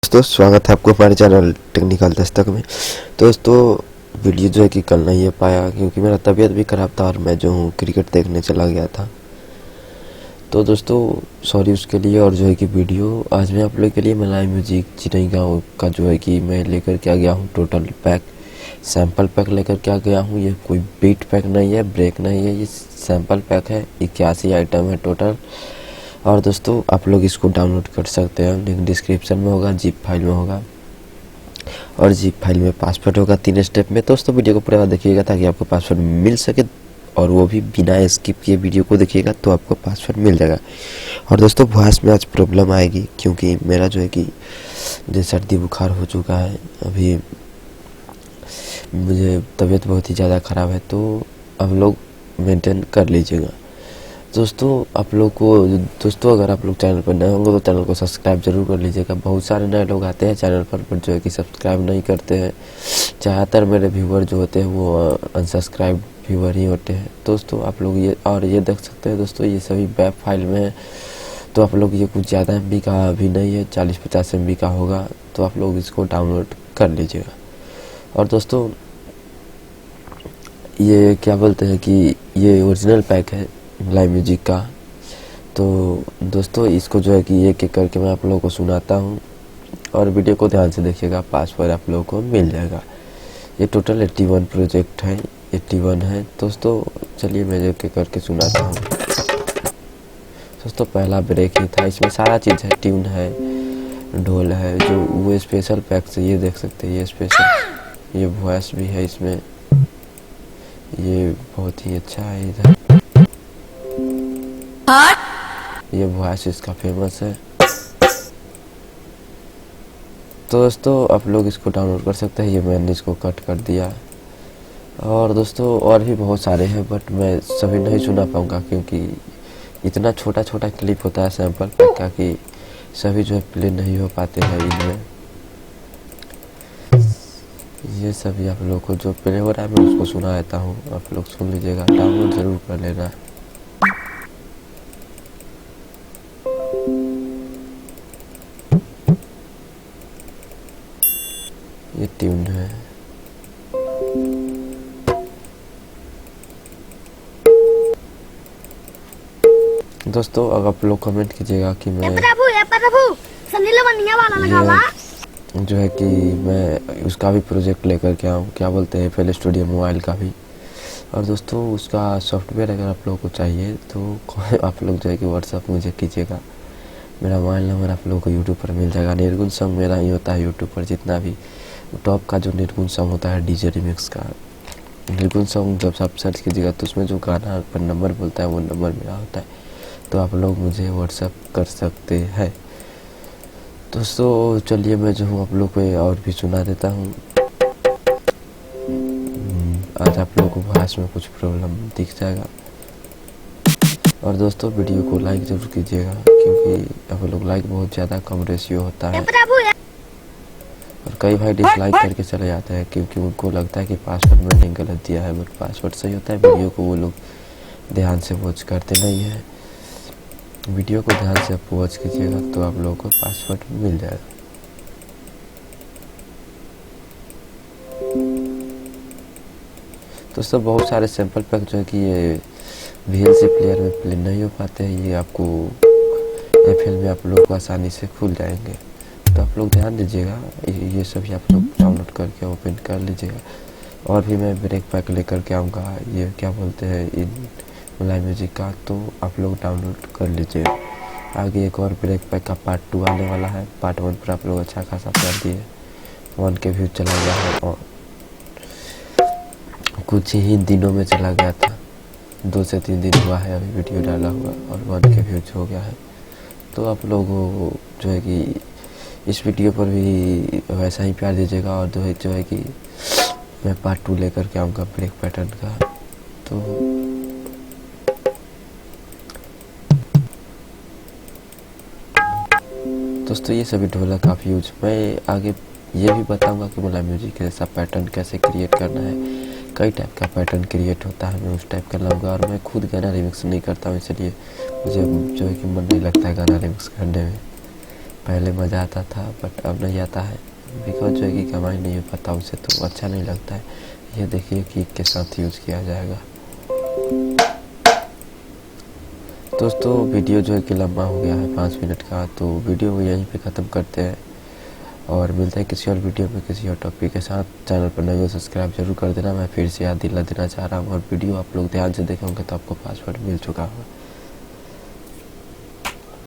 दोस्तों स्वागत है आपको हमारे चैनल टेक्निकल दस्तक में। दोस्तों वीडियो जो है कि कल नहीं हो पाया क्योंकि मेरा तबीयत भी ख़राब था और मैं जो हूँ क्रिकेट देखने चला गया था। तो दोस्तों सॉरी उसके लिए। और जो है कि वीडियो आज मैं आप लोग के लिए मलाई म्यूजिक चिनई गाँव का जो है कि मैं लेकर के आ गया हूँ। टोटल पैक सैंपल पैक लेकर के आ गया हूँ। ये कोई बीट पैक नहीं है, ब्रेक नहीं है, ये सैंपल पैक है। 81 आइटम है टोटल। और दोस्तों आप लोग इसको डाउनलोड कर सकते हैं, लिंक डिस्क्रिप्शन में होगा, जिप फाइल में होगा और जिप फाइल में पासवर्ड होगा 3 स्टेप में। दोस्तों वीडियो को पूरा देखिएगा ताकि आपको पासवर्ड मिल सके और वो भी बिना स्किप किए वीडियो को देखिएगा तो आपको पासवर्ड मिल जाएगा। और दोस्तों वॉइस में आज प्रॉब्लम आएगी क्योंकि मेरा जो है कि सर्दी बुखार हो चुका है, अभी मुझे तबीयत बहुत ही ज़्यादा ख़राब है, तो आप लोग मेंटेन कर लीजिएगा। दोस्तों आप लोग को अगर आप लोग चैनल पर नए होंगे तो चैनल को सब्सक्राइब जरूर कर लीजिएगा। बहुत सारे नए लोग आते हैं चैनल पर जो है कि सब्सक्राइब नहीं करते हैं। ज़्यादातर मेरे व्यूवर जो होते हैं वो अनसब्सक्राइब व्यूवर ही होते हैं। दोस्तों आप लोग ये देख सकते हैं दोस्तों, ये सभी वेब फाइल में है, तो आप लोग ये कुछ ज़्यादा MB का भी नहीं है, 40-50 MB का होगा, तो आप लोग इसको डाउनलोड कर लीजिएगा। और दोस्तों ये क्या बोलते हैं कि ये ओरिजिनल पैक है मलाई म्यूजिक का। तो दोस्तों इसको जो है कि एक एक करके मैं आप लोगों को सुनाता हूँ और वीडियो को ध्यान से देखिएगा, पासवर्ड आप लोगों को मिल जाएगा। ये टोटल 81 प्रोजेक्ट है, 81 है। दोस्तों चलिए मैं एक एक करके सुनाता हूँ। दोस्तों पहला ब्रेक ही था, इसमें सारा चीज़ है, ट्यून है, ढोल है, जो वो स्पेशल पैक से ये देख सकते हैं, ये स्पेशल, ये वॉइस भी है इसमें, ये बहुत ही अच्छा है। इधर ये वॉइस इसका फेमस है। तो दोस्तों आप लोग इसको डाउनलोड कर सकते हैं, ये मैंने इसको कट कर दिया। और दोस्तों और भी बहुत सारे हैं बट मैं सभी नहीं सुना पाऊँगा क्योंकि इतना छोटा छोटा क्लिप होता है सैंपल पैक का कि सभी जो है प्ले नहीं हो पाते हैं इनमें। ये सभी आप लोग को जो प्ले हो रहा है मैं उसको सुना देता हूँ, आप लोग सुन लीजिएगा, डाउनलोड ज़रूर कर लेना। ये ट्यून है। दोस्तों अगर आप लोग कमेंट कीजिएगा कि मैं जो है कि मैं उसका भी प्रोजेक्ट लेकर के आऊँ, क्या बोलते हैं FL स्टूडियो मोबाइल का भी। और दोस्तों उसका सॉफ्टवेयर अगर आप लोगों को चाहिए तो आप लोग जो है कि व्हाट्सअप मुझे कीजिएगा। मेरा मोबाइल नंबर आप लोगों को यूट्यूब पर मिल जाएगा। निर्गुण सॉन्ग मेरा ही होता है यूट्यूब पर, जितना भी टॉप का जो निर्गुण सॉन्ग होता है DJ रिमिक्स का निर्गुण सॉन्ग, जब आप सर्च कीजिएगा तो उसमें जो गाना पर नंबर बोलता है वो नंबर मेरा होता है, तो आप लोग मुझे व्हाट्सअप कर सकते हैं। दोस्तों चलिए मैं जो हूँ आप लोग को और भी सुना देता हूँ। आज आप लोगों को भाषा में कुछ प्रॉब्लम दिख जाएगा। और दोस्तों वीडियो को लाइक जरूर कीजिएगा क्योंकि आप लोग लाइक बहुत ज़्यादा कम रेशियो होता है और कई भाई डिसलाइक करके चले जाते हैं क्योंकि उनको लगता है कि पासवर्ड मैंने गलत दिया है, बट पासवर्ड सही होता है। वीडियो को वो लोग ध्यान से वॉच करते नहीं है। वीडियो को ध्यान से आप वॉच कीजिएगा तो आप लोगों को पासवर्ड मिल जाएगा। दोस्तों बहुत सारे सैंपल पैक जो है कि ये VLC प्लेयर में प्ले नहीं हो पाते हैं, ये आपको FL में आप लोग को आसानी से खुल जाएंगे, तो आप लोग ध्यान दीजिएगा। ये सभी आप लोग डाउनलोड करके ओपन कर लीजिएगा। और भी मैं ब्रेक पैक लेकर के आऊँगा, ये क्या बोलते हैं इन मलाई म्यूजिक का, तो आप लोग डाउनलोड कर लीजिए। आगे एक और ब्रेक पैक का पार्ट 2 आने वाला है। पार्ट 1 पर आप लोग अच्छा खासा प्यार दिए, 1 के व्यू चला गया है और कुछ ही दिनों में चला गया था, 2 से 3 दिन हुआ है अभी वीडियो डाला हुआ और 1 के व्यूज हो गया है। तो आप लोग जो है कि इस वीडियो पर भी वैसा ही प्यार दीजिएगा और जो है कि मैं पार्ट 2 लेकर के आऊँगा ब्रेक पैटर्न का। तो दोस्तों ये सभी ढोलक काफ़ी यूज, मैं आगे ये भी बताऊंगा कि मलाई म्यूजिक जैसा पैटर्न कैसे क्रिएट करना है। कई टाइप का पैटर्न क्रिएट होता है, मैं उस टाइप का लाऊंगा। और मैं खुद गाना रिमिक्स नहीं करता हूँ, इसलिए मुझे जो है कि मन नहीं लगता है गाना रिमिक्स करने में। पहले मज़ा आता था बट अब नहीं आता है, बिकॉज जो है कि कमाई नहीं हो पाता उससे, तो अच्छा नहीं लगता है। ये देखिए किक के साथ यूज़ किया जाएगा। दोस्तों वीडियो जो है कि लंबा हो गया है 5 मिनट का, तो वीडियो को यहीं पे ख़त्म करते हैं और मिलते हैं किसी और वीडियो में किसी और टॉपिक के साथ। चैनल पर नए हो सब्सक्राइब जरूर कर देना। मैं फिर से याद दिला देना चाह रहा हूँ, और वीडियो आप लोग ध्यान से देखे होंगे तो आपको पासवर्ड मिल चुका होगा।